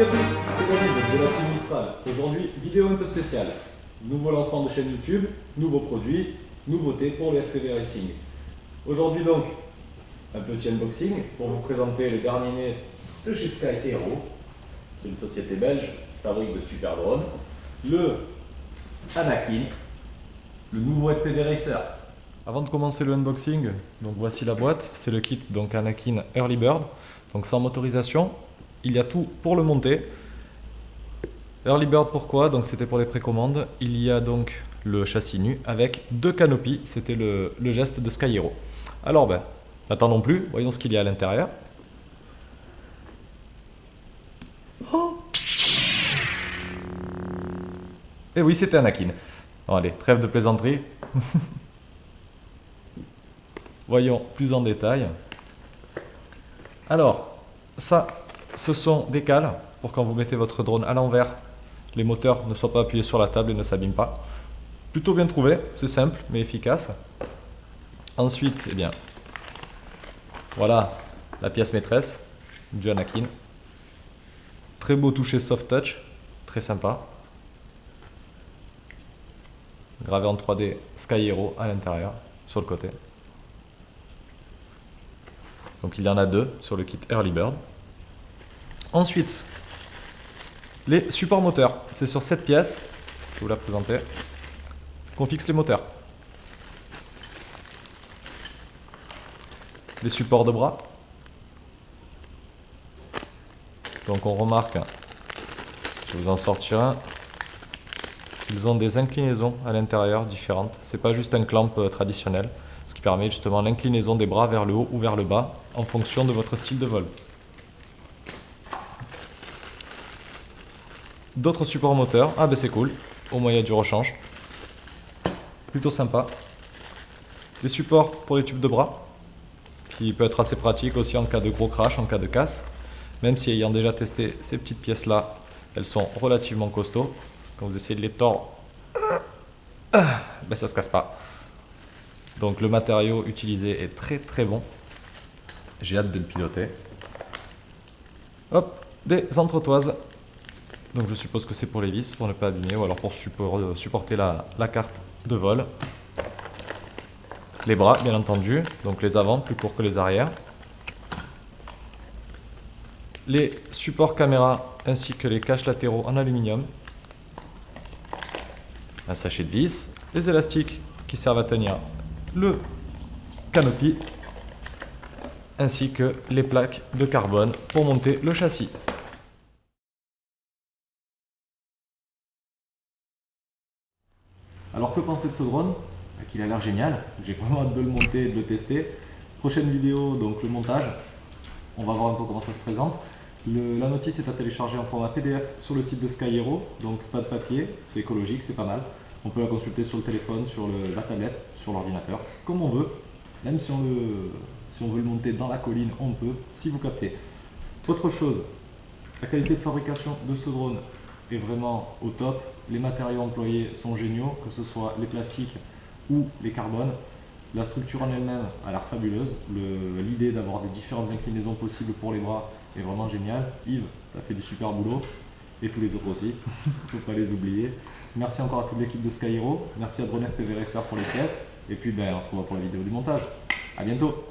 à tous, c'est David de la Team Mistral. Aujourd'hui, vidéo un peu spéciale. Nouveau lancement de chaîne YouTube, nouveaux produits, nouveautés pour le FPV Racing. Aujourd'hui donc, un petit unboxing pour vous présenter les derniers nés de chez Sky Hero, qui est une société belge qui fabrique de super drones. Le Anakin, le nouveau FPV Racer. Avant de commencer le unboxing, donc voici la boîte, c'est le kit donc Anakin Early Bird, donc sans motorisation. Il y a tout pour le monter. Early Bird pourquoi? Donc c'était pour les précommandes. Il y a donc le châssis nu avec 2 canopies. C'était le geste de Sky Hero. Alors n'attendons plus. Voyons ce qu'il y a à l'intérieur. Oh. Et oui, c'était Anakin. Bon, allez, trêve de plaisanterie. Voyons plus en détail. Alors, ça, ce sont des cales pour quand vous mettez votre drone à l'envers, les moteurs ne soient pas appuyés sur la table et ne s'abîment pas. Plutôt bien trouvé, c'est simple mais efficace. Ensuite, eh bien, voilà la pièce maîtresse du Anakin. Très beau toucher soft touch, très sympa. Gravé en 3D Sky Hero à l'intérieur, sur le côté. Donc il y en a 2 sur le kit Early Bird. Ensuite, les supports moteurs. C'est sur cette pièce, je vais vous la présenter, qu'on fixe les moteurs. Des supports de bras. Donc on remarque, je vais vous en sortir un, ils ont des inclinaisons à l'intérieur différentes. C'est pas juste un clamp traditionnel, ce qui permet justement l'inclinaison des bras vers le haut ou vers le bas en fonction de votre style de vol. D'autres supports moteurs, ah ben c'est cool, au moyen du rechange, plutôt sympa. Des supports pour les tubes de bras, qui peut être assez pratique aussi en cas de gros crash, en cas de casse, même si ayant déjà testé ces petites pièces là, elles sont relativement costauds. Quand vous essayez de les tordre, ben ça se casse pas. Donc le matériau utilisé est très très bon, j'ai hâte de le piloter. Hop, des entretoises. Donc je suppose que c'est pour les vis, pour ne pas abîmer, ou alors pour supporter la carte de vol. Les bras, bien entendu, donc les avants plus courts que les arrières. Les supports caméra ainsi que les caches latéraux en aluminium. Un sachet de vis, les élastiques qui servent à tenir le canopy, ainsi que les plaques de carbone pour monter le châssis. Alors que penser de ce drone? Qu'il a l'air génial, j'ai vraiment hâte de le monter et de le tester. Prochaine vidéo, donc le montage, on va voir un peu comment ça se présente. La notice est à télécharger en format PDF sur le site de Sky Hero, donc pas de papier, c'est écologique, c'est pas mal. On peut la consulter sur le téléphone, sur la tablette, sur l'ordinateur, comme on veut. Même si on veut le monter dans la colline, on peut, si vous captez. Autre chose, la qualité de fabrication de ce drone est vraiment au top. Les matériaux employés sont géniaux, que ce soit les plastiques ou les carbones. La structure en elle-même a l'air fabuleuse. L'idée d'avoir des différentes inclinaisons possibles pour les bras est vraiment géniale. Yves, tu as fait du super boulot. Et tous les autres aussi, il ne faut pas les oublier. Merci encore à toute l'équipe de Sky Hero. Merci à Drone FPV Racer pour les pièces. Et puis on se revoit pour la vidéo du montage. A bientôt.